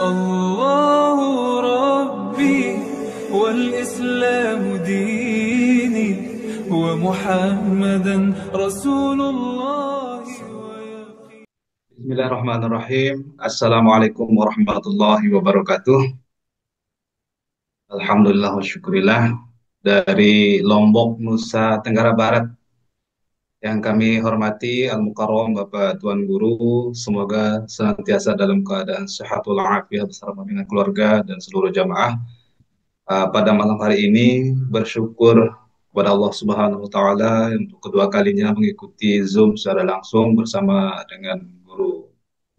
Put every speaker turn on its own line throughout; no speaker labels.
الله ربي والإسلام ديني ومحمدا رسول الله.
Bismillahirrahmanirrahim. Assalamualaikum warahmatullahi wabarakatuh. Alhamdulillah wa syukurillah. Dari Lombok, Nusa Tenggara Barat, yang kami hormati Al-Mukarram Bapak Tuan Guru, semoga senantiasa dalam keadaan sehat walafiat bersama dengan keluarga dan seluruh jamaah. Pada malam hari ini bersyukur kepada Allah Subhanahu wa taala untuk kedua kalinya mengikuti Zoom secara langsung bersama dengan guru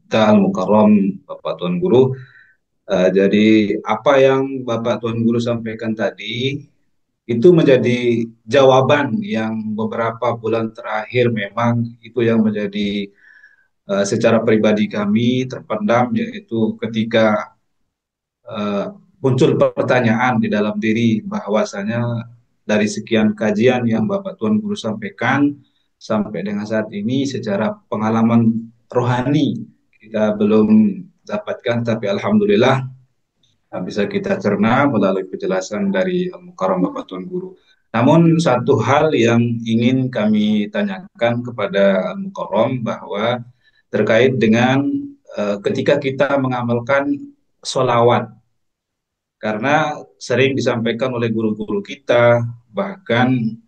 kita Al-Mukarram Bapak Tuan Guru. Jadi apa yang Bapak Tuan Guru sampaikan tadi itu menjadi jawaban yang beberapa bulan terakhir memang itu yang menjadi secara pribadi kami terpendam, yaitu ketika eh, muncul pertanyaan di dalam diri bahwasanya dari sekian kajian yang Bapak Tuan Guru sampaikan sampai dengan saat ini secara pengalaman rohani kita belum dapatkan, tapi alhamdulillah bisa kita cerna melalui penjelasan dari Al-Mukarram Bapak Tuan Guru. Namun satu hal yang ingin kami tanyakan kepada Al-Mukarram bahwa terkait dengan ketika kita mengamalkan sholawat, karena sering disampaikan oleh guru-guru kita, bahkan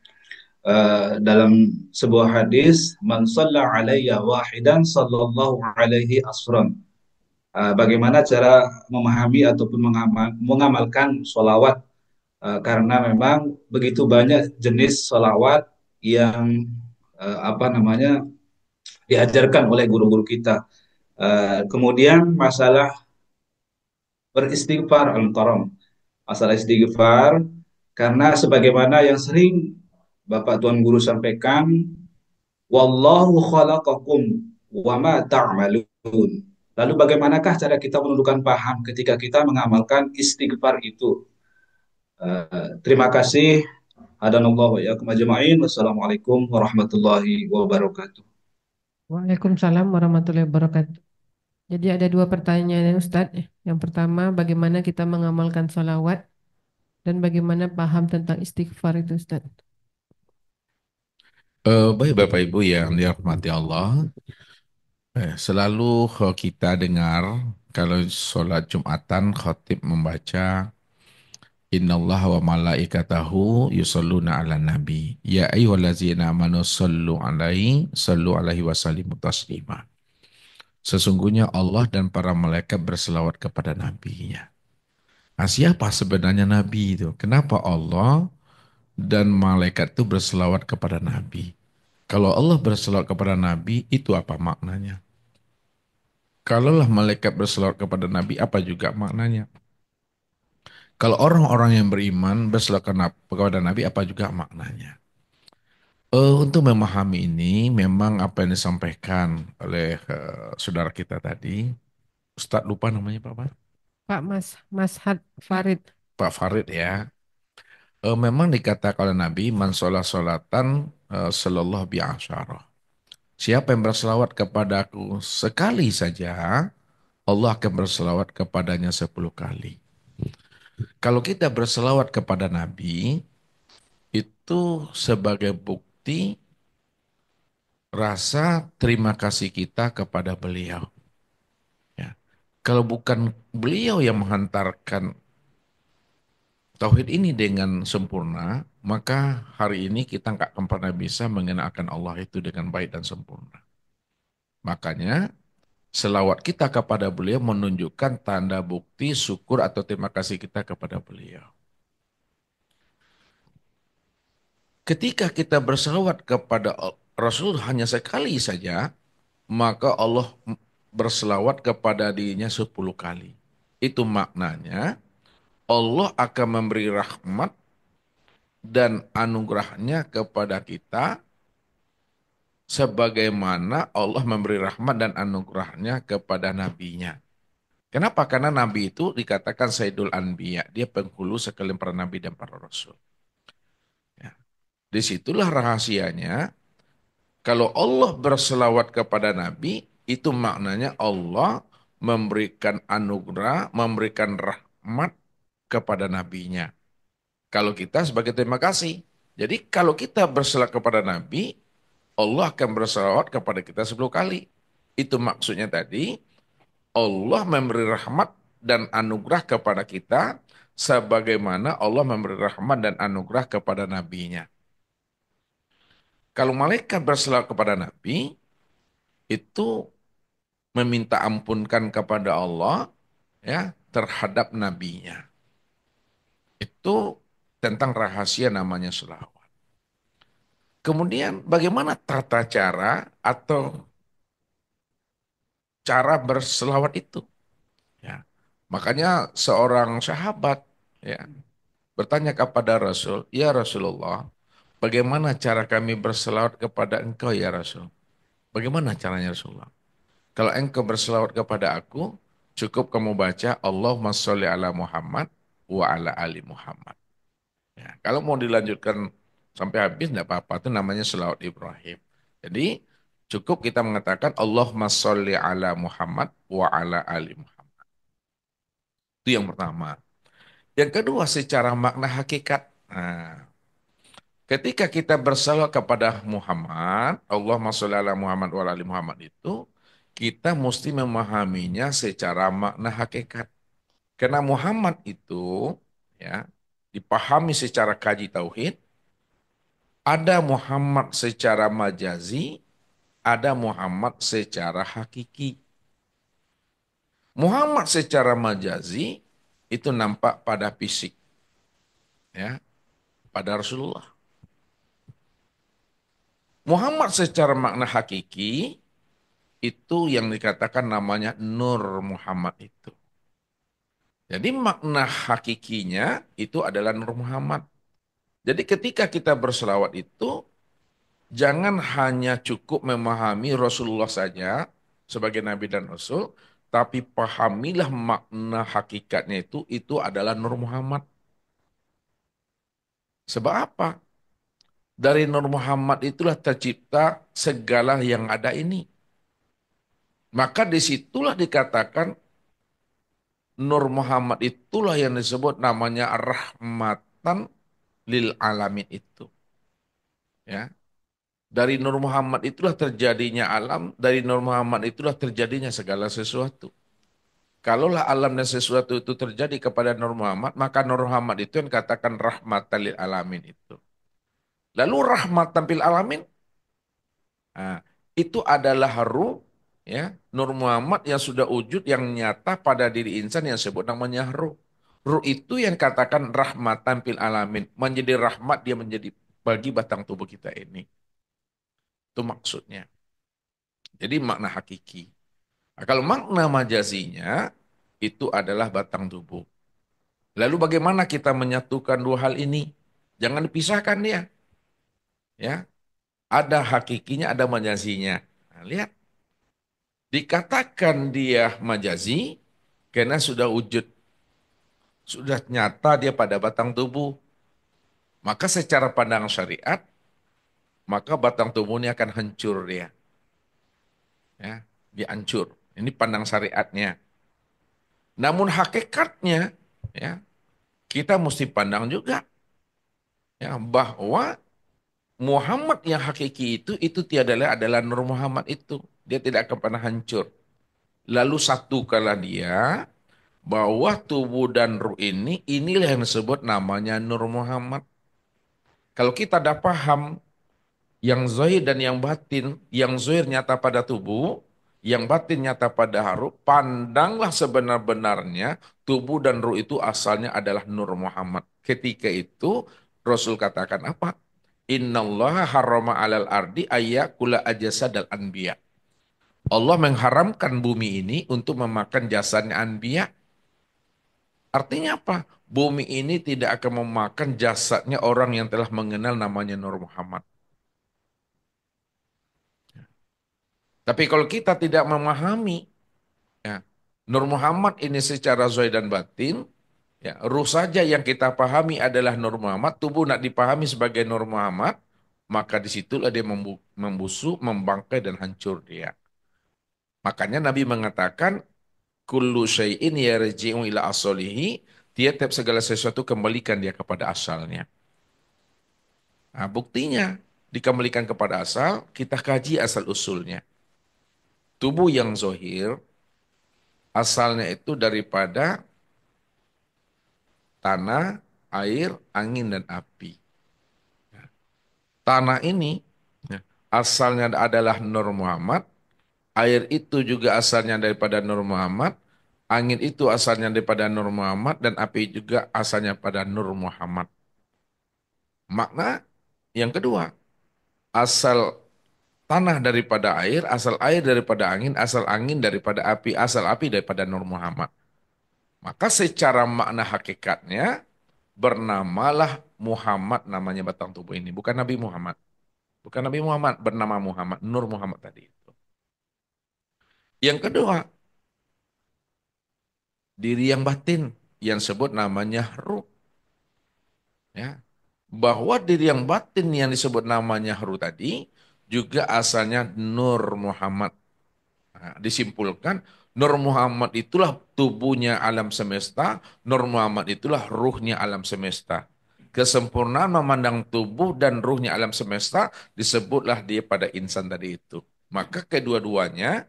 dalam sebuah hadis, man shalla alayya wahidan sallallahu alaihi asran. Bagaimana cara memahami ataupun mengamalkan sholawat, karena memang begitu banyak jenis sholawat yang apa namanya diajarkan oleh guru-guru kita. Kemudian masalah beristighfar al-mukarram, masalah istighfar, karena sebagaimana yang sering Bapak Tuan Guru sampaikan, wallahu khalaqakum wa ma ta'malun. Lalu bagaimanakah cara kita menundukkan paham ketika kita mengamalkan istighfar itu? Terima kasih. Hadanallahu wa iyyakum ajma'in. Wassalamualaikum warahmatullahi wabarakatuh.
Waalaikumsalam warahmatullahi wabarakatuh. Jadi ada dua pertanyaan Ustadz. Yang pertama, bagaimana kita mengamalkan sholawat dan bagaimana paham tentang istighfar itu Ustadz?
Baik Bapak Ibu yang dirahmati Allah, selalu kita dengar kalau sholat Jumatan khatib membaca Innallaha wa malaikatahu yusalluna ala nabi ya ayyuhallazina amanu sallu alaihi wa sallimu taslima. Sesungguhnya Allah dan para malaikat berselawat kepada nabinya. Nah, siapa sebenarnya nabi itu? Kenapa Allah dan malaikat itu berselawat kepada nabi? Kalau Allah berselawat kepada nabi, itu apa maknanya? Kalaulah malaikat berselawat kepada nabi, apa juga maknanya? Kalau orang-orang yang beriman berselawat kepada nabi, apa juga maknanya? Untuk memahami ini, memang apa yang disampaikan oleh saudara kita tadi, Ustadz lupa namanya Pak.
Pak Mashad Farid.
Pak Farid ya. Memang dikatakan oleh Nabi, man sholat sholatan sallallahu bi'asyarah. Siapa yang berselawat kepadaku sekali saja, Allah akan berselawat kepadanya 10 kali. Kalau kita berselawat kepada Nabi, itu sebagai bukti rasa terima kasih kita kepada beliau. Ya. Kalau bukan beliau yang menghantarkan tauhid ini dengan sempurna, maka hari ini kita nggak akan pernah bisa mengenalkan Allah itu dengan baik dan sempurna. Makanya selawat kita kepada beliau menunjukkan tanda bukti syukur atau terima kasih kita kepada beliau. Ketika kita berselawat kepada Rasul hanya sekali saja, maka Allah berselawat kepada dirinya 10 kali. Itu maknanya Allah akan memberi rahmat dan anugerahnya kepada kita sebagaimana Allah memberi rahmat dan anugerahnya kepada nabinya. Kenapa? Karena nabi itu dikatakan Sayyidul Anbiya. Dia penghulu sekalian para nabi dan para rasul. Ya. Disitulah rahasianya. Kalau Allah berselawat kepada nabi, itu maknanya Allah memberikan anugerah, memberikan rahmat kepada nabinya. Kalau kita sebagai terima kasih. Jadi kalau kita berselawat kepada Nabi, Allah akan berselawat kepada kita 10 kali. Itu maksudnya tadi, Allah memberi rahmat dan anugerah kepada kita, sebagaimana Allah memberi rahmat dan anugerah kepada nabinya. Kalau malaikat berselawat kepada Nabi, itu meminta ampunkan kepada Allah ya terhadap nabinya. Itu tentang rahasia namanya selawat. Kemudian bagaimana tata cara atau cara berselawat itu? Ya. Makanya seorang sahabat ya bertanya kepada Rasul, "Ya Rasulullah, bagaimana cara kami berselawat kepada engkau ya Rasul?" Bagaimana caranya Rasulullah? Kalau engkau berselawat kepada aku, cukup kamu baca Allahumma sholli ala Muhammad wa ala ali Muhammad. Ya, kalau mau dilanjutkan sampai habis tidak apa-apa, itu namanya selawat Ibrahim. Jadi cukup kita mengatakan Allahumma sholli ala Muhammad wa ala ali Muhammad. Itu yang pertama. Yang kedua secara makna hakikat. Nah, ketika kita bersalawat kepada Muhammad, Allahumma sholli ala Muhammad wa ala ali Muhammad itu, kita mesti memahaminya secara makna hakikat. Karena Muhammad itu ya dipahami secara kaji tauhid, ada Muhammad secara majazi, ada Muhammad secara hakiki. Muhammad secara majazi itu nampak pada fisik, ya, pada Rasulullah. Muhammad secara makna hakiki itu yang dikatakan namanya Nur Muhammad itu. Jadi makna hakikinya itu adalah Nur Muhammad. Jadi ketika kita berselawat itu jangan hanya cukup memahami Rasulullah saja sebagai Nabi dan Rasul, tapi pahamilah makna hakikatnya itu adalah Nur Muhammad. Sebab apa? Dari Nur Muhammad itulah tercipta segala yang ada ini. Maka disitulah dikatakan Nur Muhammad itulah yang disebut namanya rahmatan lil alamin itu. Ya. Dari Nur Muhammad itulah terjadinya alam, dari Nur Muhammad itulah terjadinya segala sesuatu. Kalaulah alam dan sesuatu itu terjadi kepada Nur Muhammad, maka Nur Muhammad itu yang katakan rahmatan lil alamin itu. Lalu rahmatan lil alamin, nah, itu adalah ruh, ya, Nur Muhammad yang sudah wujud, yang nyata pada diri insan yang disebut namanya ruh. Ruh itu yang katakan rahmatan lil alamin, menjadi rahmat dia menjadi bagi batang tubuh kita ini. Itu maksudnya. Jadi makna hakiki. Nah, kalau makna majazinya itu adalah batang tubuh. Lalu bagaimana kita menyatukan dua hal ini? Jangan dipisahkan dia. Ya, ada hakikinya, ada majazinya. Nah, lihat, dikatakan dia majazi karena sudah wujud, sudah nyata dia pada batang tubuh. Maka secara pandangan syariat, maka batang tubuh ini akan hancur dia. Ya, dia hancur. Ini pandang syariatnya. Namun hakikatnya, ya, kita mesti pandang juga ya bahwa Muhammad yang hakiki itu tiadalah adalah Nur Muhammad itu. Dia tidak akan pernah hancur. Lalu satukanlah dia bahwa tubuh dan ruh ini inilah yang disebut namanya Nur Muhammad. Kalau kita dah paham yang zahir dan yang zahir nyata pada tubuh, yang batin nyata pada ruh, pandanglah sebenar-benarnya tubuh dan ruh itu asalnya adalah Nur Muhammad. Ketika itu Rasul katakan apa? Innallaha harrama alal ardi ayyakula ajasadal anbiya. Allah mengharamkan bumi ini untuk memakan jasadnya anbiya. Artinya apa? Bumi ini tidak akan memakan jasadnya orang yang telah mengenal namanya Nur Muhammad. Tapi kalau kita tidak memahami ya, Nur Muhammad ini secara zahir dan batin, ya, ruh saja yang kita pahami adalah Nur Muhammad, tubuh nak dipahami sebagai Nur Muhammad, maka disitulah dia membusuk, membangkai dan hancur dia. Makanya Nabi mengatakan kullu syai'in yarji'u ila asalihi, tiap-tiap segala sesuatu kembalikan dia kepada asalnya. Nah, buktinya dikembalikan kepada asal, kita kaji asal usulnya. Tubuh yang zohir, asalnya itu daripada tanah, air, angin, dan api. Tanah ini ya, asalnya adalah Nur Muhammad, air itu juga asalnya daripada Nur Muhammad, angin itu asalnya daripada Nur Muhammad, dan api juga asalnya pada Nur Muhammad. Makna yang kedua, asal tanah daripada air daripada angin daripada api, asal api daripada Nur Muhammad. Maka secara makna hakikatnya, bernamalah Muhammad namanya batang tubuh ini, bukan Nabi Muhammad. Bukan Nabi Muhammad, bernama Muhammad, Nur Muhammad tadi itu. Yang kedua, diri yang batin, yang sebut namanya ruh. Ya. Bahwa diri yang batin yang disebut namanya ruh tadi, juga asalnya Nur Muhammad. Nah, disimpulkan, Nur Muhammad itulah tubuhnya alam semesta, Nur Muhammad itulah ruhnya alam semesta. Kesempurnaan memandang tubuh dan ruhnya alam semesta disebutlah dia pada insan tadi itu. Maka kedua-duanya,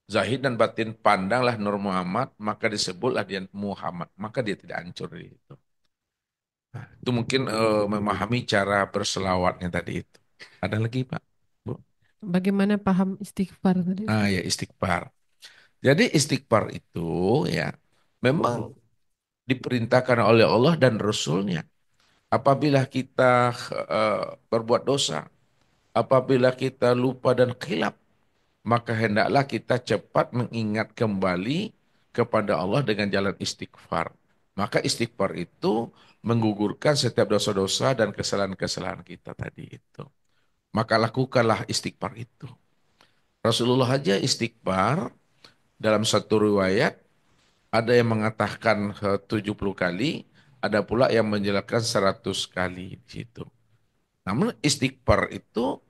Zahid dan batin pandanglah Nur Muhammad, maka disebutlah dia Muhammad. Maka dia tidak hancur dari itu. Nah, itu mungkin memahami cara berselawatnya tadi itu. Ada lagi Pak? Bu?
Bagaimana paham istighfar tadi
Ah
Ustaz?
ya, istighfar. Jadi istighfar itu ya memang diperintahkan oleh Allah dan Rasulnya. Apabila kita berbuat dosa, apabila kita lupa dan khilaf, maka hendaklah kita cepat mengingat kembali kepada Allah dengan jalan istighfar. Maka istighfar itu menggugurkan setiap dosa-dosa dan kesalahan-kesalahan kita tadi itu. Maka lakukanlah istighfar itu. Rasulullah aja istighfar dalam satu riwayat ada yang mengatakan 70 kali, ada pula yang menjelaskan 100 kali di situ. Namun istighfar itu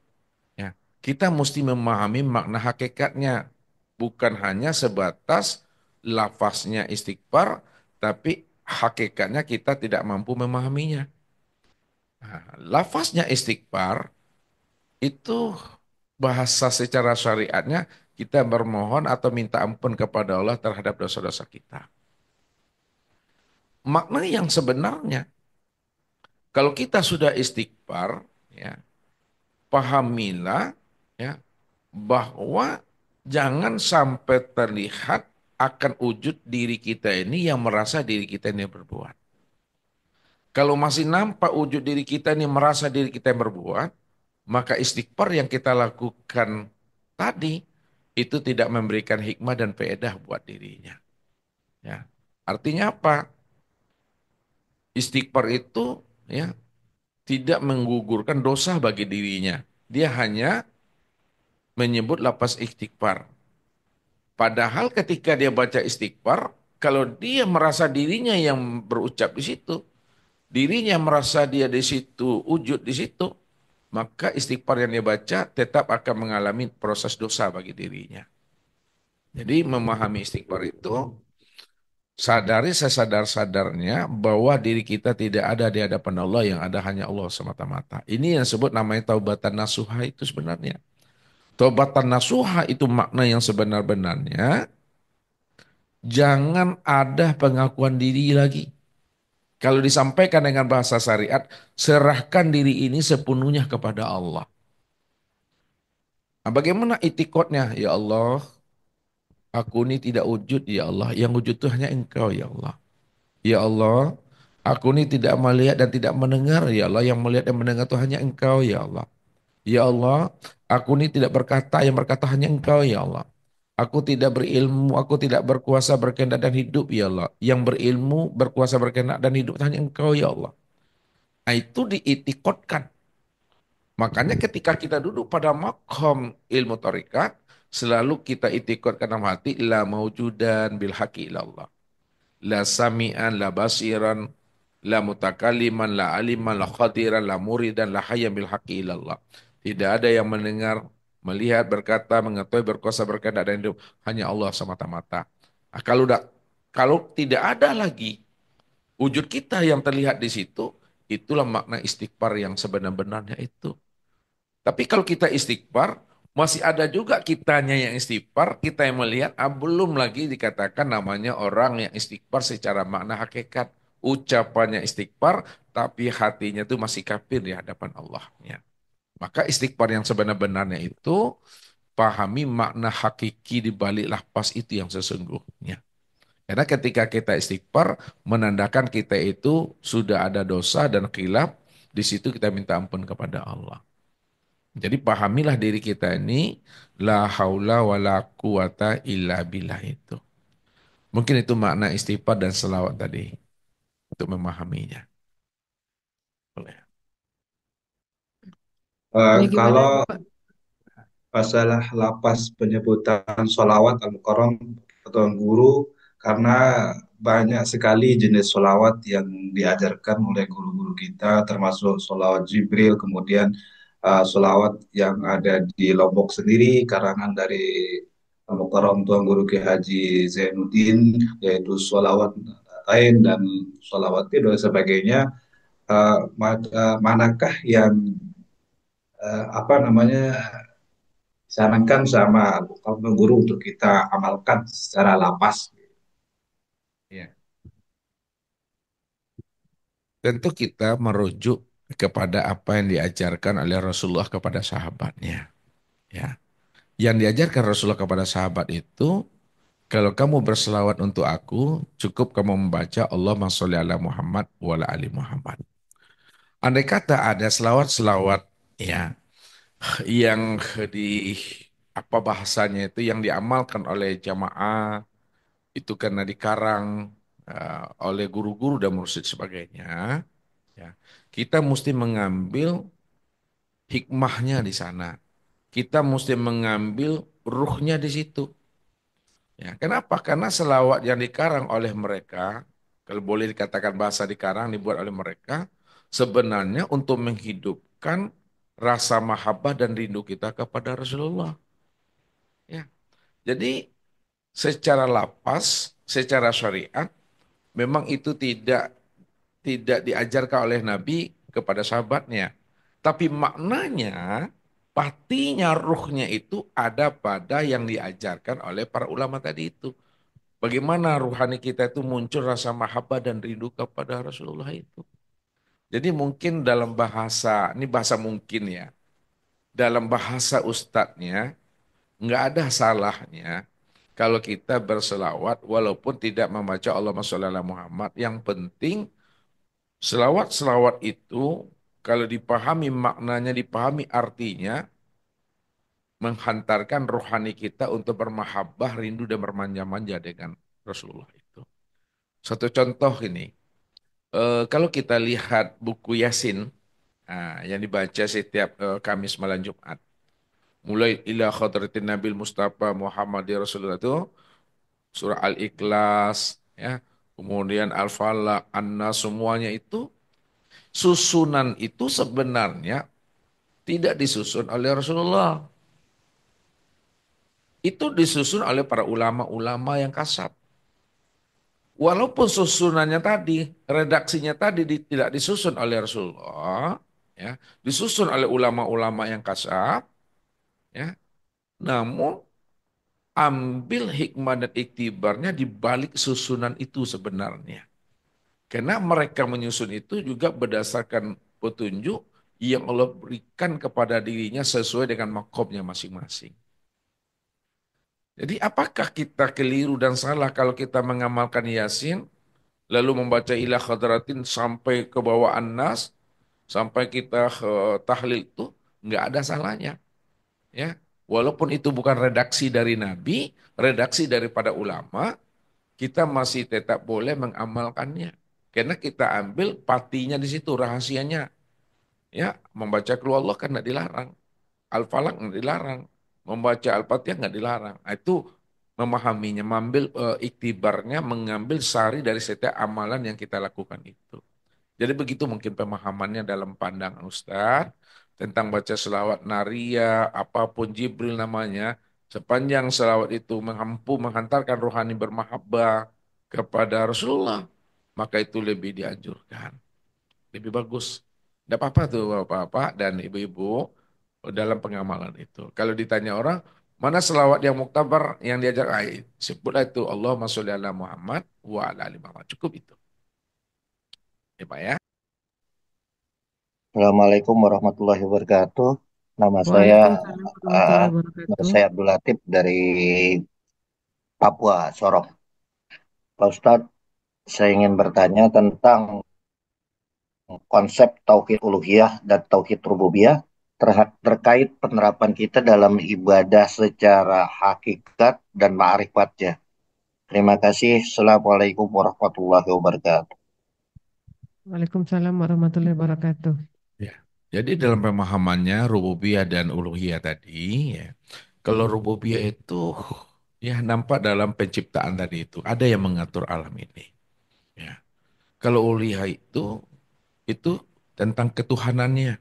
ya, kita mesti memahami makna hakikatnya, bukan hanya sebatas lafaznya istighfar, tapi hakikatnya kita tidak mampu memahaminya. Nah, lafaznya istighfar itu bahasa secara syariatnya kita bermohon atau minta ampun kepada Allah terhadap dosa-dosa kita. Makna yang sebenarnya, kalau kita sudah istighfar, ya, pahamilah ya, bahwa jangan sampai terlihat akan wujud diri kita ini yang merasa diri kita ini berbuat. Kalau masih nampak wujud diri kita ini merasa diri kita yang berbuat, maka istighfar yang kita lakukan tadi itu tidak memberikan hikmah dan faedah buat dirinya. Ya. Artinya apa? Istighfar itu ya tidak menggugurkan dosa bagi dirinya. Dia hanya menyebut lapas istighfar. Padahal ketika dia baca istighfar, kalau dia merasa dirinya yang berucap di situ, dirinya merasa dia di situ, wujud di situ, maka istighfar yang dia baca tetap akan mengalami proses dosa bagi dirinya. Jadi memahami istighfar itu, sadari sesadar-sadarnya bahwa diri kita tidak ada di hadapan Allah, yang ada hanya Allah semata-mata. Ini yang disebut namanya taubatan nasuha itu sebenarnya. Taubatan nasuha itu makna yang sebenar-benarnya, jangan ada pengakuan diri lagi. Kalau disampaikan dengan bahasa syariat, serahkan diri ini sepenuhnya kepada Allah. Nah, bagaimana itikadnya? Ya Allah, aku ini tidak wujud ya Allah. Yang wujud itu hanya Engkau ya Allah. Ya Allah, aku ini tidak melihat dan tidak mendengar ya Allah. Yang melihat dan mendengar itu hanya Engkau ya Allah. Ya Allah, aku ini tidak berkata, yang berkata hanya Engkau ya Allah. Aku tidak berilmu, aku tidak berkuasa berkehendak dan hidup ya Allah. Yang berilmu, berkuasa berkehendak dan hidup hanya Engkau ya Allah. Nah, itu diitikotkan. Makanya ketika kita duduk pada makom ilmu tarikat, selalu kita itikotkan dalam hati, la maujudan bil haqi ilallah. La sami'an, la basiran, la mutakaliman, la aliman, la khadiran, la muridan, la hayyan bil haqi ilallah. Tidak ada yang mendengar, melihat, berkata, mengetahui, berkuasa, berkehendak dan hidup. Hanya Allah semata-mata. Nah, kalau tidak ada lagi wujud kita yang terlihat di situ, itulah makna istighfar yang sebenar-benarnya itu. Tapi kalau kita istighfar, masih ada juga kitanya yang istighfar, kita yang melihat, belum lagi dikatakan namanya orang yang istighfar secara makna hakikat. Ucapannya istighfar, tapi hatinya itu masih kafir di hadapan Allah. Ya. Maka istighfar yang sebenar-benarnya itu, pahami makna hakiki di balik lapas itu yang sesungguhnya. Karena ketika kita istighfar, menandakan kita itu sudah ada dosa dan khilaf, di situ kita minta ampun kepada Allah. Jadi pahamilah diri kita ini la haula wala quwata illa billah itu. Mungkin itu makna istighfar dan selawat tadi untuk memahaminya. Boleh.
Ya gimana
Kalau
Pak?
masalah lapas penyebutan sholawat al-mukarram atau guru, karena banyak sekali jenis sholawat yang diajarkan oleh guru-guru kita, termasuk sholawat Jibril, kemudian sholawat yang ada di Lombok sendiri karangan dari al-mukarram Tuan Guru Ki Haji Zainuddin, yaitu sholawat lain dan sholawat itu dan sebagainya. Manakah yang apa namanya sarankan sama guru untuk kita amalkan secara lapas?
Ya. Tentu kita merujuk kepada apa yang diajarkan oleh Rasulullah kepada sahabatnya. Ya. Yang diajarkan Rasulullah kepada sahabat itu, kalau kamu berselawat untuk aku, cukup kamu membaca Allahumma sholli ala Muhammad wa ala ali Muhammad. Andai kata ada selawat-selawat ya yang di apa bahasanya itu yang diamalkan oleh jamaah itu karena dikarang oleh guru-guru dan mursyid sebagainya, ya kita mesti mengambil hikmahnya di sana. Kita mesti mengambil ruhnya di situ. Ya, kenapa? Karena selawat yang dikarang oleh mereka, kalau boleh dikatakan bahasa dikarang dibuat oleh mereka, sebenarnya untuk menghidupkan rasa mahabbah dan rindu kita kepada Rasulullah. Ya, jadi secara lapas, secara syariat, memang itu tidak diajarkan oleh Nabi kepada sahabatnya. Tapi maknanya, patinya, ruhnya itu ada pada yang diajarkan oleh para ulama tadi itu. Bagaimana ruhani kita itu muncul rasa mahabbah dan rindu kepada Rasulullah itu. Jadi mungkin dalam bahasa, ini bahasa mungkin ya, dalam bahasa ustadznya, nggak ada salahnya kalau kita berselawat walaupun tidak membaca Allahumma sholli ala Muhammad. Yang penting selawat-selawat itu kalau dipahami maknanya, dipahami artinya, menghantarkan rohani kita untuk bermahabbah, rindu dan bermanja-manja dengan Rasulullah itu. Satu contoh ini, kalau kita lihat buku Yasin yang dibaca setiap Kamis malam Jumat, mulai ila khadratin Nabil Mustafa Muhammad Rasulullah itu surah Al-Ikhlas, ya, kemudian Al-Falaq, An-Nas, semuanya itu susunan itu sebenarnya tidak disusun oleh Rasulullah. Itu disusun oleh para ulama-ulama yang kasat. Walaupun susunannya tadi, redaksinya tadi tidak disusun oleh Rasulullah, ya, disusun oleh ulama-ulama yang kasat, ya, namun ambil hikmah dan iktibarnya di balik susunan itu sebenarnya. Karena mereka menyusun itu juga berdasarkan petunjuk yang Allah berikan kepada dirinya sesuai dengan makomnya masing-masing. Jadi apakah kita keliru dan salah kalau kita mengamalkan Yasin, lalu membaca ilah khadratin sampai ke bawah An-Nas, sampai kita tahlil itu, nggak ada salahnya. Ya, walaupun itu bukan redaksi dari Nabi, redaksi daripada ulama, kita masih tetap boleh mengamalkannya. Karena kita ambil patinya di situ, rahasianya. Ya, membaca keluar Allah kan nggak dilarang. Al-Falaq nggak dilarang. Membaca Al-Fatihah nggak dilarang. Nah, itu memahaminya, mengambil iktibarnya, mengambil sari dari setiap amalan yang kita lakukan itu. Jadi begitu mungkin pemahamannya dalam pandangan Ustadz tentang baca selawat naria, apapun Jibril namanya, Sepanjang selawat itu mampu menghantarkan rohani bermahabbah kepada Rasulullah, maka itu lebih dianjurkan, lebih bagus. Tidak apa-apa tuh bapak-bapak dan ibu-ibu dalam pengamalan itu. Kalau ditanya orang, mana selawat yang muktabar yang diajak air? Sebutlah itu Allahumma sholli ala Muhammad wa ala ali Muhammad. Cukup itu. Ya Pak ya.
Assalamualaikum warahmatullahi wabarakatuh. Nama saya
Waalaikumsalam warahmatullahi wabarakatuh.
saya Abdul Latif dari Papua, Sorong. Pak Ustadz, saya ingin bertanya tentang konsep tauhid uluhiyah dan tauhid rububiyah terkait penerapan kita dalam ibadah secara hakikat dan ma'rifatnya. Terima kasih. Assalamualaikum warahmatullahi wabarakatuh.
Waalaikumsalam warahmatullahi wabarakatuh.
Ya. Jadi dalam pemahamannya rububiyah dan uluhiyah tadi, ya, kalau rububiyah itu ya nampak dalam penciptaan tadi itu ada yang mengatur alam ini. Ya. Kalau uluhiyah itu tentang ketuhanannya,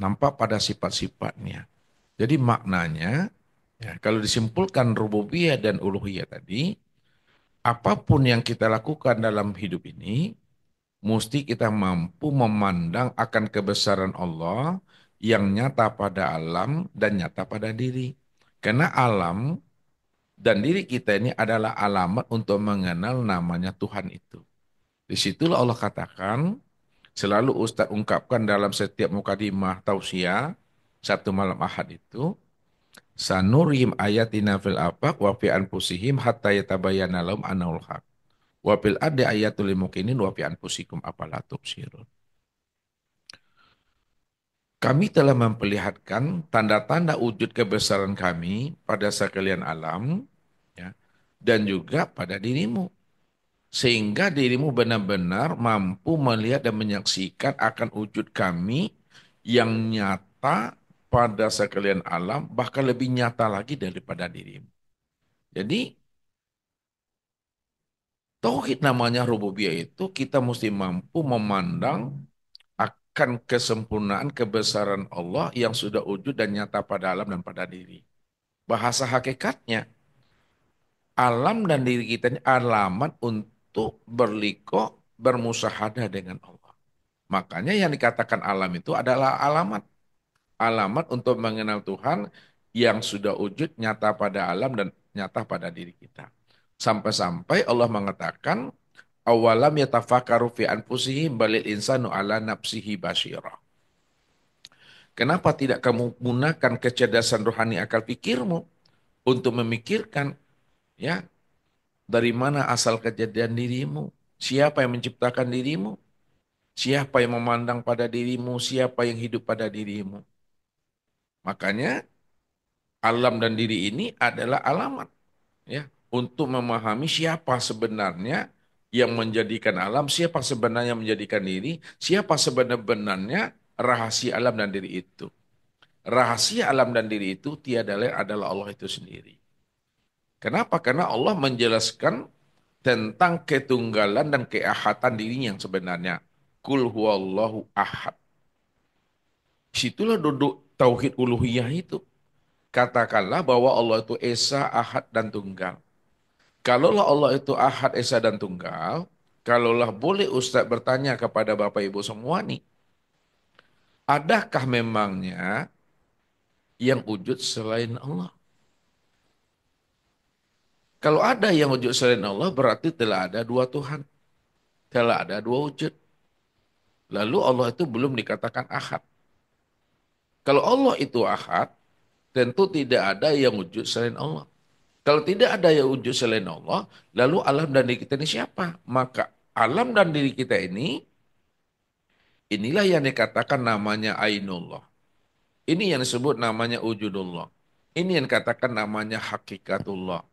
nampak pada sifat-sifatnya. Jadi maknanya, ya, kalau disimpulkan rububiyah dan uluhiyah tadi, apapun yang kita lakukan dalam hidup ini, mesti kita mampu memandang akan kebesaran Allah yang nyata pada alam dan nyata pada diri. Karena alam dan diri kita ini adalah alamat untuk mengenal namanya Tuhan itu. Disitulah Allah katakan, selalu Ustadz ungkapkan dalam setiap mukadimah tausiah, satu malam Ahad itu, sanurihim ayatina fil afaq wa fi anfusihim hatta yatabayyana lahum annahu haq. Wa fil ardi ayatul lil mukminin wa fi anfusikum afala tubsirun. Kami telah memperlihatkan tanda-tanda wujud kebesaran kami pada sekalian alam, ya, dan juga pada dirimu. Sehingga dirimu benar-benar mampu melihat dan menyaksikan akan wujud kami yang nyata pada sekalian alam, bahkan lebih nyata lagi daripada dirimu. Jadi, tauhid namanya rububiyah itu kita mesti mampu memandang akan kesempurnaan kebesaran Allah yang sudah wujud dan nyata pada alam dan pada diri. Bahasa hakikatnya, alam dan diri kita ini alamat untuk berliko, bermusahadah dengan Allah. Makanya yang dikatakan alam itu adalah alamat. Alamat untuk mengenal Tuhan yang sudah wujud nyata pada alam dan nyata pada diri kita. Sampai-sampai Allah mengatakan, awalam yatafakaru fi anfusihim balil insanu ala nafsihi basyirah. Kenapa tidak kamu gunakan kecerdasan rohani akal pikirmu untuk memikirkan, ya, dari mana asal kejadian dirimu? Siapa yang menciptakan dirimu? Siapa yang memandang pada dirimu? Siapa yang hidup pada dirimu? Makanya alam dan diri ini adalah alamat, ya, untuk memahami siapa sebenarnya yang menjadikan alam, siapa sebenarnya menjadikan diri, siapa sebenarnya rahasia alam dan diri itu. Rahasia alam dan diri itu tiada lain adalah Allah itu sendiri. Kenapa? Karena Allah menjelaskan tentang ketunggalan dan keahatan dirinya yang sebenarnya. Kul huwallahu ahad. Situlah duduk tauhid uluhiyah itu. Katakanlah bahwa Allah itu Esa, Ahad, dan Tunggal. Kalaulah Allah itu Ahad, Esa, dan Tunggal, kalaulah boleh Ustadz bertanya kepada Bapak Ibu semua nih, adakah memangnya yang wujud selain Allah? Kalau ada yang wujud selain Allah, berarti telah ada dua Tuhan. Telah ada dua wujud. Lalu Allah itu belum dikatakan ahad. Kalau Allah itu ahad, tentu tidak ada yang wujud selain Allah. Kalau tidak ada yang wujud selain Allah, lalu alam dan diri kita ini siapa? Maka alam dan diri kita ini, inilah yang dikatakan namanya Ainullah. Ini yang disebut namanya wujudullah. Ini yang dikatakan namanya hakikatullah.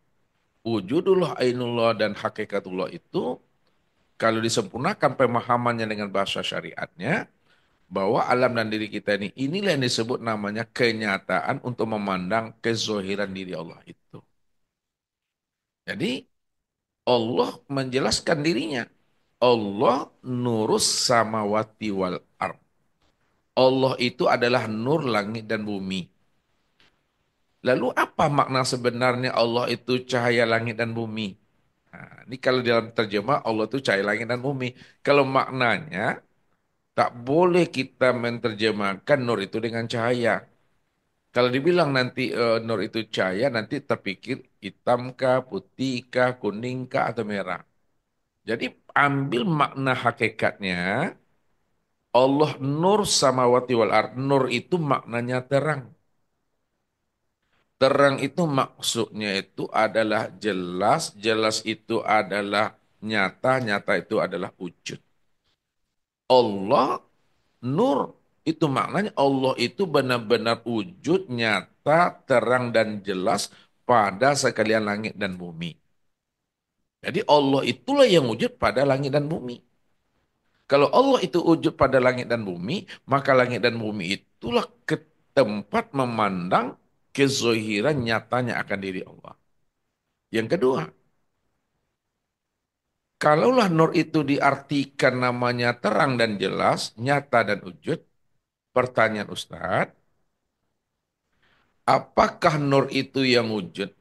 Wujudullah, Ainullah, dan hakikatullah itu kalau disempurnakan pemahamannya dengan bahasa syariatnya, bahwa alam dan diri kita ini, inilah yang disebut namanya kenyataan untuk memandang kezohiran diri Allah itu. Jadi Allah menjelaskan dirinya. Allah nurus samawati wal ard. Allah itu adalah nur langit dan bumi. Lalu apa makna sebenarnya Allah itu cahaya langit dan bumi? Nah, ini kalau dalam terjemah Allah itu cahaya langit dan bumi. Kalau maknanya tak boleh kita menerjemahkan nur itu dengan cahaya. Kalau dibilang nanti nur itu cahaya, nanti terpikir hitam kah, putih kah, kuning kah, atau merah. Jadi ambil makna hakikatnya, Allah nur samawati wal ard. Nur itu maknanya terang. Terang itu maksudnya itu adalah jelas, jelas itu adalah nyata, nyata itu adalah wujud. Allah nur itu maknanya Allah itu benar-benar wujud, nyata, terang dan jelas pada sekalian langit dan bumi. Jadi Allah itulah yang wujud pada langit dan bumi. Kalau Allah itu wujud pada langit dan bumi, maka langit dan bumi itulah ke tempat memandang kezohiran nyatanya akan diri Allah. Yang kedua, kalaulah nur itu diartikan namanya terang dan jelas, nyata dan wujud, pertanyaan Ustadz, apakah nur itu yang wujud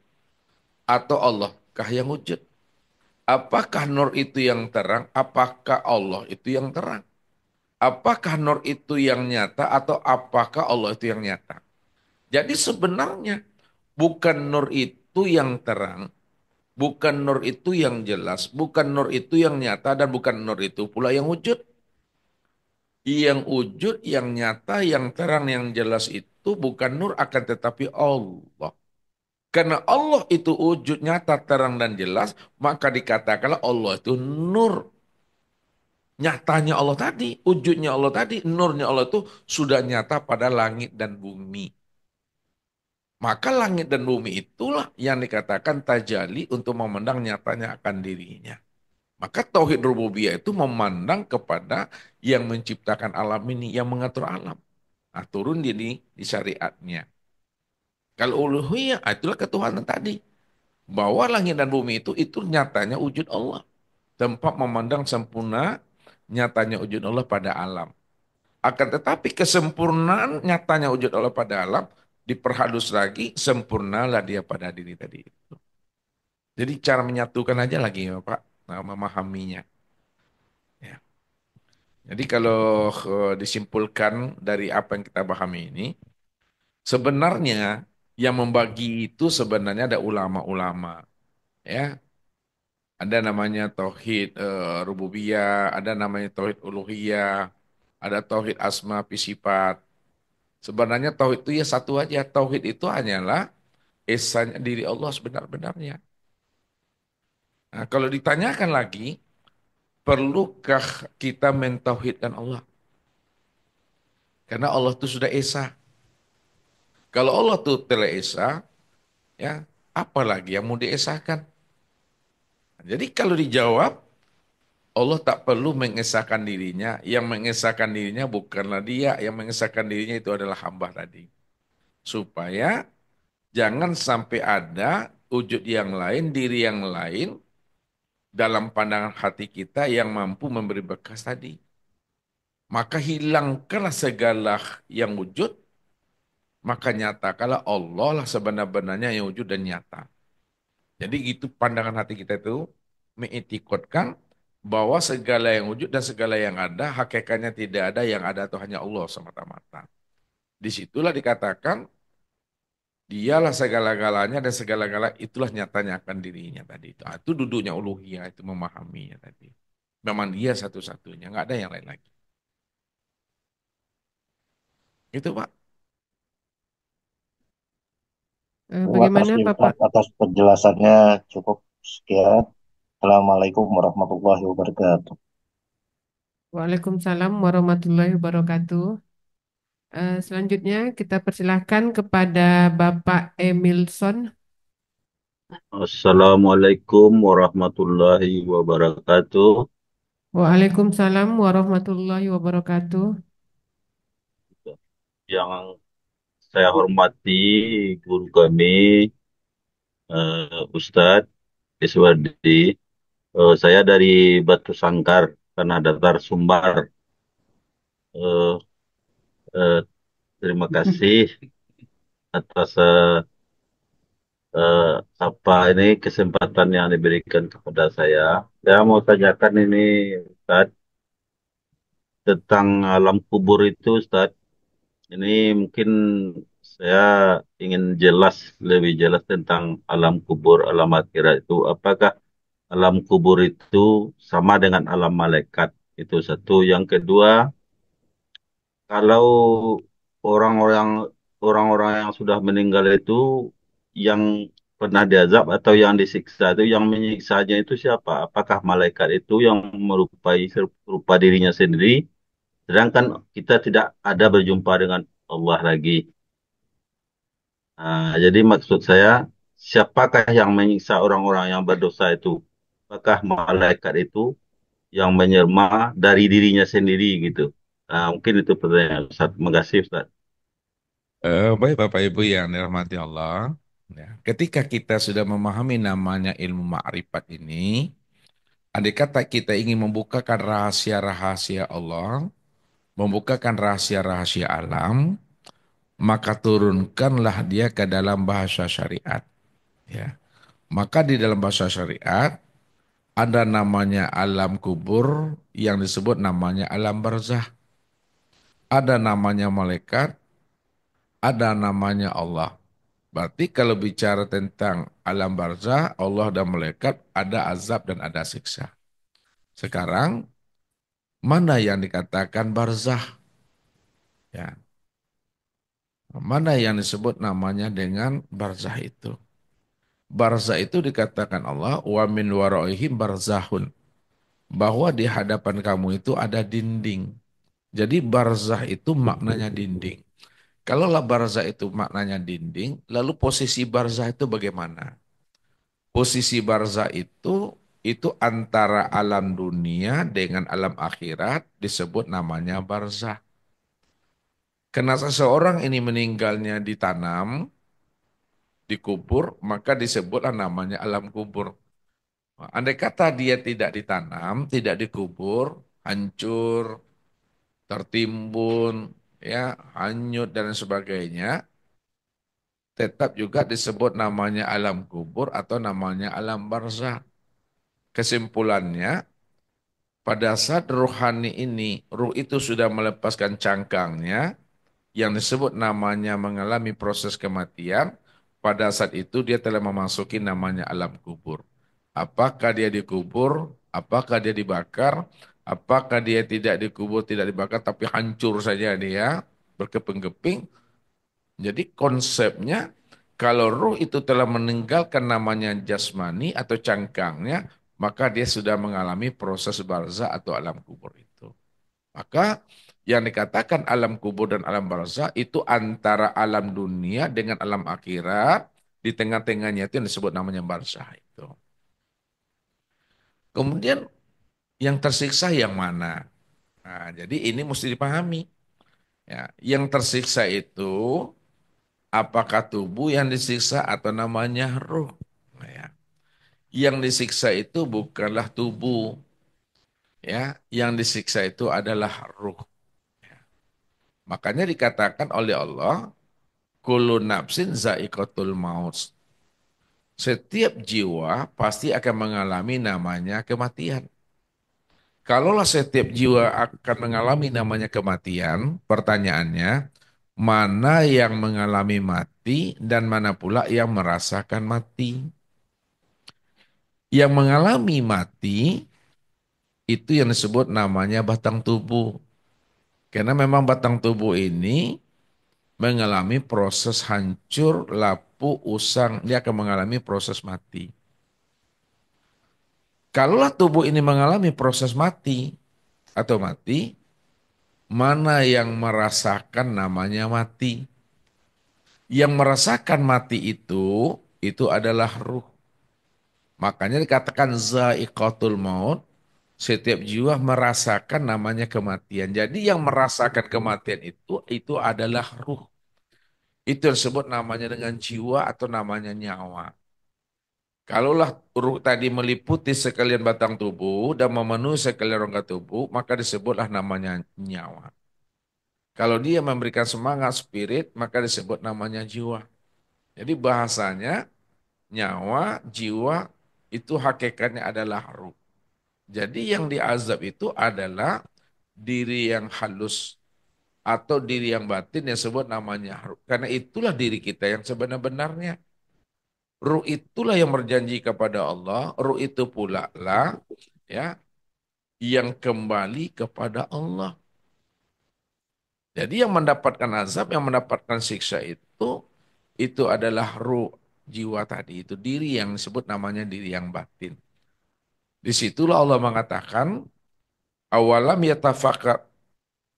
atau Allah kah yang wujud? Apakah nur itu yang terang? Apakah Allah itu yang terang? Apakah nur itu yang nyata atau apakah Allah itu yang nyata? Jadi sebenarnya bukan nur itu yang terang, bukan nur itu yang jelas, bukan nur itu yang nyata, dan bukan nur itu pula yang wujud. Yang wujud, yang nyata, yang terang, yang jelas itu bukan nur akan tetapi Allah. Karena Allah itu wujud nyata, terang, dan jelas, maka dikatakanlah Allah itu nur. Nyatanya Allah tadi, wujudnya Allah tadi, nurnya Allah itu sudah nyata pada langit dan bumi. Maka langit dan bumi itulah yang dikatakan tajali untuk memandang nyatanya akan dirinya. Maka tauhid rububiyah itu memandang kepada yang menciptakan alam ini, yang mengatur alam. Nah, turun di syariatnya. Kalau uluhiyah, itulah ketuhanan tadi. Bahwa langit dan bumi itu nyatanya wujud Allah. Tempat memandang sempurna nyatanya wujud Allah pada alam. Akan tetapi kesempurnaan nyatanya wujud Allah pada alam diperhalus lagi, sempurnalah dia pada diri tadi itu. Jadi cara menyatukan aja lagi ya Pak, nah, memahaminya. Ya. Jadi kalau disimpulkan dari apa yang kita pahami ini, sebenarnya yang membagi itu sebenarnya ada ulama-ulama. Ya, ada namanya tauhid rububiyah, ada namanya tauhid uluhiyah, ada tauhid asma fi sifat. Sebenarnya tauhid itu ya satu aja. Tauhid itu hanyalah esanya diri Allah sebenar-benarnya. Nah, kalau ditanyakan lagi, perlukah kita mentauhidkan Allah? Karena Allah itu sudah esa. Kalau Allah itu telah esa, ya, apalagi yang mau diesakan? Jadi kalau dijawab, Allah tak perlu mengesahkan dirinya. Yang mengesahkan dirinya bukanlah dia. Yang mengesahkan dirinya itu adalah hamba tadi. Supaya jangan sampai ada wujud yang lain, diri yang lain dalam pandangan hati kita yang mampu memberi bekas tadi. Maka hilangkanlah segala yang wujud, maka nyatakanlah Allah lah sebenar-benarnya yang wujud dan nyata. Jadi itu pandangan hati kita itu mengitikadkan bahwa segala yang wujud dan segala yang ada, hakikatnya tidak ada, yang ada itu hanya Allah semata-mata. Disitulah dikatakan dialah segala-galanya dan segala-gala itulah nyatanya akan dirinya tadi itu. Ah, itu duduknya uluhiyah, itu memahaminya tadi. Memang dia satu-satunya, nggak ada yang lain lagi. Itu Pak.
Terima
Bagaimana
kasih
Bapak?
Ustaz atas penjelasannya cukup sekian. Assalamualaikum warahmatullahi wabarakatuh.
Waalaikumsalam warahmatullahi wabarakatuh. Selanjutnya kita persilahkan kepada Bapak Emilson.
Assalamualaikum warahmatullahi wabarakatuh.
Waalaikumsalam warahmatullahi wabarakatuh.
Yang saya hormati guru kami, Ustadz Iswardi. Saya dari Batu Sangkar, Tanah Datar, Sumbar. Eh, eh, Terima kasih atas eh, apa ini kesempatan yang diberikan kepada saya. Saya mau tanyakan ini, Ustaz, tentang alam kubur itu, Ustaz. Ini mungkin saya ingin lebih jelas tentang alam kubur, alam akhirat itu. Apakah alam kubur itu sama dengan alam malaikat? Itu satu. Yang kedua, kalau orang-orang orang-orang yang sudah meninggal itu yang pernah diazab atau yang disiksa itu yang menyiksanya itu siapa? Apakah malaikat itu yang serupa dirinya sendiri, sedangkan kita tidak ada berjumpa dengan Allah lagi. Jadi maksud saya, siapakah yang menyiksa orang-orang yang berdosa itu? Apakah malaikat itu yang menyerma dari dirinya sendiri gitu? Mungkin itu pertanyaan Ustaz. Terima kasih Ustaz.
Baik Bapak Ibu yang dirahmati Allah. Ya, ketika kita sudah memahami namanya ilmu ma'rifat ini, andai kata kita ingin membukakan rahasia-rahasia Allah, membukakan rahasia-rahasia alam, maka turunkanlah dia ke dalam bahasa syariat. Ya. Maka di dalam bahasa syariat ada namanya alam kubur yang disebut namanya alam barzah. Ada namanya malaikat, ada namanya Allah. Berarti kalau bicara tentang alam barzah, Allah dan malaikat, ada azab dan ada siksa. Sekarang, mana yang dikatakan barzah? Ya, mana yang disebut namanya dengan barzah itu? Barzah itu dikatakan Allah, wa min waraihim barzahun. Bahwa di hadapan kamu itu ada dinding. Jadi barzah itu maknanya dinding. Kalaulah barzah itu maknanya dinding, lalu posisi barzah itu bagaimana? Posisi barzah itu antara alam dunia dengan alam akhirat disebut namanya barzah. Karena seseorang ini meninggalnya ditanam, dikubur, maka disebutlah namanya alam kubur. Andai kata dia tidak ditanam, tidak dikubur, hancur, tertimbun, ya, hanyut dan sebagainya, tetap juga disebut namanya alam kubur atau namanya alam barzah. Kesimpulannya, pada saat rohani ini, ruh itu sudah melepaskan cangkangnya, yang disebut namanya mengalami proses kematian, pada saat itu dia telah memasuki namanya alam kubur. Apakah dia dikubur, apakah dia dibakar, apakah dia tidak dikubur, tidak dibakar, tapi hancur saja dia, berkeping-keping. Jadi konsepnya, kalau ruh itu telah meninggalkan namanya jasmani atau cangkangnya, maka dia sudah mengalami proses barzah atau alam kubur itu. Maka yang dikatakan alam kubur dan alam barzah itu antara alam dunia dengan alam akhirat, di tengah-tengahnya itu yang disebut namanya barzah itu. Kemudian yang tersiksa yang mana? Nah, jadi ini mesti dipahami. Ya, yang tersiksa itu apakah tubuh yang disiksa atau namanya ruh? Nah, ya. Yang disiksa itu bukanlah tubuh, ya. Yang disiksa itu adalah ruh. Makanya dikatakan oleh Allah, kullu nafsin za'iqatul maut. Setiap jiwa pasti akan mengalami namanya kematian. Kalaulah setiap jiwa akan mengalami namanya kematian, pertanyaannya, mana yang mengalami mati dan mana pula yang merasakan mati? Yang mengalami mati itu yang disebut namanya batang tubuh. Karena memang batang tubuh ini mengalami proses hancur, lapuk, usang, dia akan mengalami proses mati. Kalaulah tubuh ini mengalami proses mati atau mati, mana yang merasakan namanya mati? Yang merasakan mati itu adalah ruh. Makanya dikatakan za'iqatul maut, setiap jiwa merasakan namanya kematian. Jadi yang merasakan kematian itu adalah ruh. Itu yang disebut namanya dengan jiwa atau namanya nyawa. Kalaulah ruh tadi meliputi sekalian batang tubuh dan memenuhi sekalian rongga tubuh, maka disebutlah namanya nyawa. Kalau dia memberikan semangat spirit, maka disebut namanya jiwa. Jadi bahasanya nyawa, jiwa, itu hakikatnya adalah ruh. Jadi yang diazab itu adalah diri yang halus atau diri yang batin yang sebut namanya ruh. Karena itulah diri kita yang sebenar-benarnya. Ruh itulah yang berjanji kepada Allah, ruh itu pula lah ya yang kembali kepada Allah. Jadi yang mendapatkan azab, yang mendapatkan siksa itu adalah ruh jiwa tadi, itu diri yang disebut namanya diri yang batin. Disitulah Allah mengatakan, awalam yatafakkar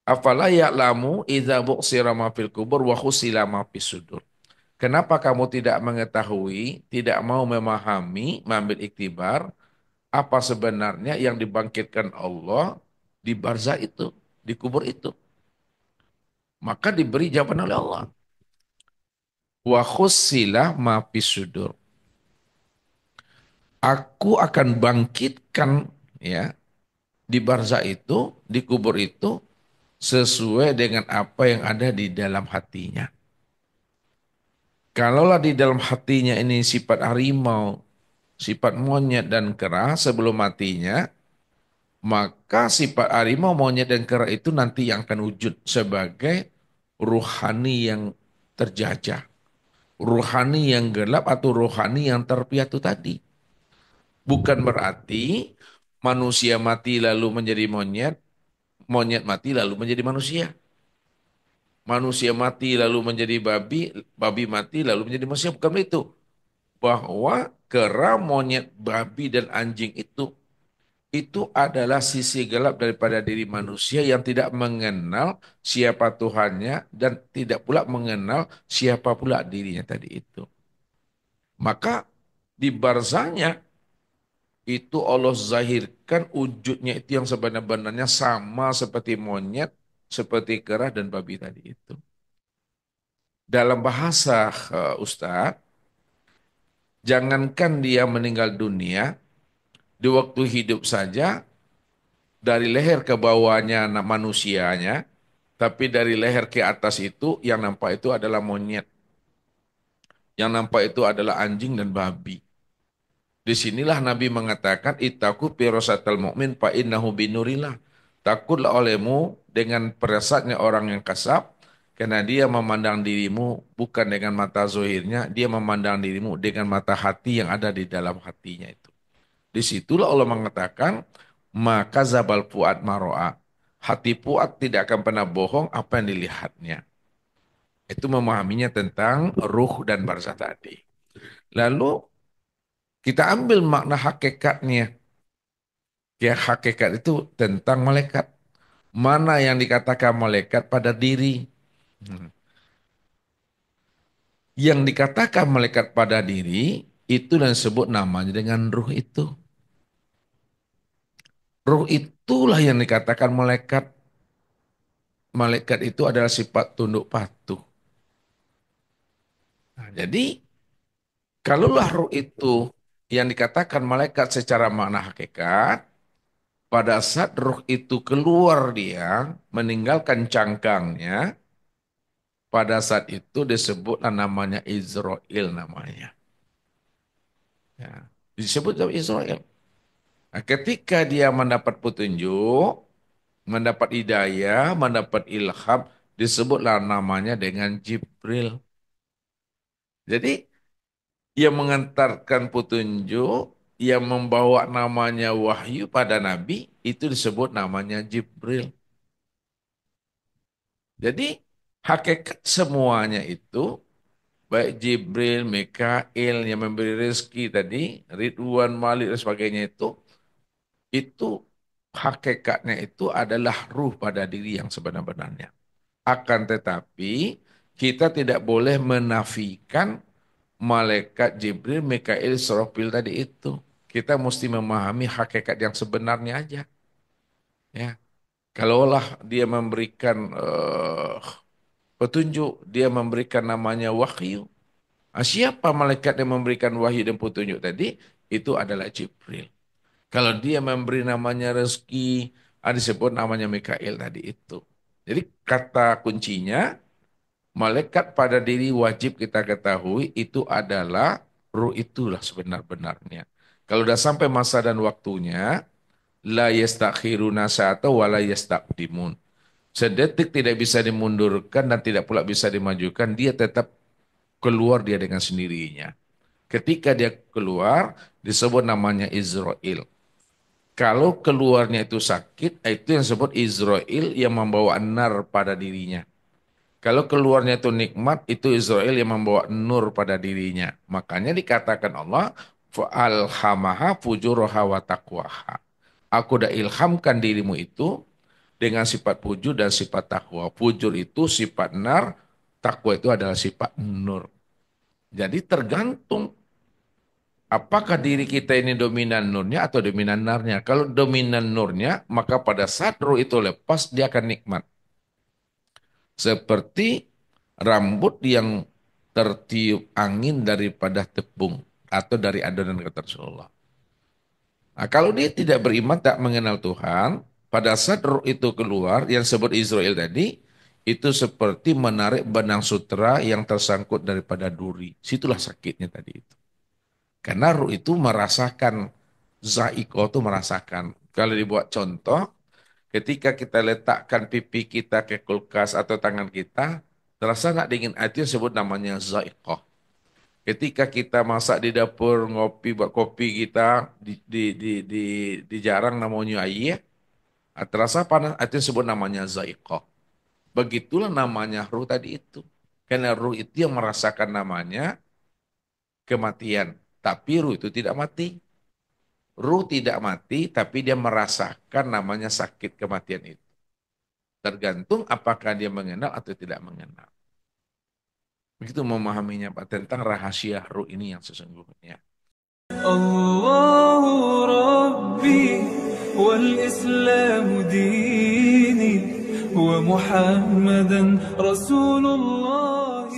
afala ya'lamu idza bu'sira ma fil kubur wa khusila ma fis sudur. Kenapa kamu tidak mengetahui, tidak mau memahami, mengambil iktibar apa sebenarnya yang dibangkitkan Allah di barzah itu, di kubur itu? Maka diberi jawaban oleh Allah. Wa khussila ma fis sudur. Aku akan bangkitkan ya di barzah itu, di kubur itu sesuai dengan apa yang ada di dalam hatinya. Kalaulah di dalam hatinya ini sifat harimau, sifat monyet dan kera sebelum matinya, maka sifat harimau, monyet dan kera itu nanti yang akan wujud sebagai ruhani yang terjajah, ruhani yang gelap atau ruhani yang terpiatu tadi. Bukan berarti manusia mati lalu menjadi monyet, monyet mati lalu menjadi manusia. Manusia mati lalu menjadi babi, babi mati lalu menjadi manusia. Bukan begitu. Bahwa kera, monyet, babi, dan anjing itu adalah sisi gelap daripada diri manusia yang tidak mengenal siapa Tuhannya dan tidak pula mengenal siapa pula dirinya tadi itu. Maka di barzahnya itu Allah zahirkan wujudnya itu yang sebenarnya sama seperti monyet, seperti kera dan babi tadi itu. Dalam bahasa Ustadz, jangankan dia meninggal dunia, di waktu hidup saja, dari leher ke bawahnya manusianya, tapi dari leher ke atas itu, yang nampak itu adalah monyet. Yang nampak itu adalah anjing dan babi. Disinilah Nabi mengatakan, Ittaqu firasatal mu'min fa innahu binurillah. Takutlah olehmu dengan perasatnya orang yang kasar, karena dia memandang dirimu bukan dengan mata zohirnya, dia memandang dirimu dengan mata hati yang ada di dalam hatinya itu. Disitulah Allah mengatakan, maka zabal fuad maro'a. Hati fuad tidak akan pernah bohong apa yang dilihatnya. Itu memahaminya tentang ruh dan barzah tadi. Lalu kita ambil makna hakikatnya. Ya, hakikat itu tentang malaikat. Mana yang dikatakan malaikat pada diri? Hmm. Yang dikatakan malaikat pada diri, itu yang disebut namanya dengan ruh itu. Ruh itulah yang dikatakan malaikat. Malaikat itu adalah sifat tunduk patuh. Nah, jadi, kalaulah ruh itu yang dikatakan malaikat secara makna hakikat, pada saat ruh itu keluar dia, meninggalkan cangkangnya, pada saat itu disebutlah namanya Israel namanya. Ya, disebut Israel. Nah, ketika dia mendapat petunjuk, mendapat hidayah, mendapat ilham, disebutlah namanya dengan Jibril. Jadi, yang mengantarkan petunjuk, yang membawa namanya wahyu pada Nabi, itu disebut namanya Jibril. Jadi hakikat semuanya itu, baik Jibril, Mikail yang memberi rezeki tadi, Ridwan, Malik dan sebagainya itu hakikatnya itu adalah ruh pada diri yang sebenar-benarnya. Akan tetapi kita tidak boleh menafikan malaikat Jibril, Mikail, Israfil tadi itu. Kita mesti memahami hakikat yang sebenarnya aja. Ya, kalaulah dia memberikan petunjuk, dia memberikan namanya wahyu. Siapa malaikat yang memberikan wahyu dan petunjuk tadi? Itu adalah Jibril. Kalau dia memberi namanya rezeki, disebut namanya Mikail tadi itu. Jadi kata kuncinya, malaikat pada diri wajib kita ketahui itu adalah Ruh itulah sebenar-benarnya. Kalau udah sampai masa dan waktunya, la yastakhiruna sa'ata wa la yastaqdimun. Sedetik tidak bisa dimundurkan dan tidak pula bisa dimajukan, dia tetap keluar dia dengan sendirinya. Ketika dia keluar, disebut namanya Izrail. Kalau keluarnya itu sakit, itu yang disebut Izrail yang membawa nar pada dirinya. Kalau keluarnya itu nikmat, itu Israel yang membawa nur pada dirinya. Makanya dikatakan Allah, fa'alhamaha fujuraha wa taqwaha. Aku dah ilhamkan dirimu itu dengan sifat fujur dan sifat takwa. Fujur itu sifat nar, takwa itu adalah sifat nur. Jadi tergantung apakah diri kita ini dominan nurnya atau dominan narnya. Kalau dominan nurnya, maka pada saat ruh itu lepas, dia akan nikmat. Seperti rambut yang tertiup angin daripada tepung atau dari adonan kata Rasulullah. Nah, kalau dia tidak beriman, tak mengenal Tuhan, pada saat ruh itu keluar, yang sebut Israel tadi, itu seperti menarik benang sutra yang tersangkut daripada duri. Situlah sakitnya tadi itu. Karena ruh itu merasakan, zaiko itu merasakan. Kalau dibuat contoh, ketika kita letakkan pipi kita ke kulkas atau tangan kita, terasa nak dingin, itu yang sebut namanya zaiqah. Ketika kita masak di dapur, ngopi, buat kopi kita, di jarang namanya air, terasa panas, itu yang sebut namanya zaiqah. Begitulah namanya ruh tadi itu. Karena ruh itu yang merasakan namanya kematian. Tapi ruh itu tidak mati. Ruh tidak mati, tapi dia merasakan namanya sakit kematian itu. Tergantung apakah dia mengenal atau tidak mengenal. Begitu memahaminya Pak tentang rahasia ruh ini yang sesungguhnya.
الله ربي والإسلام ديني ومحمدا رسول الله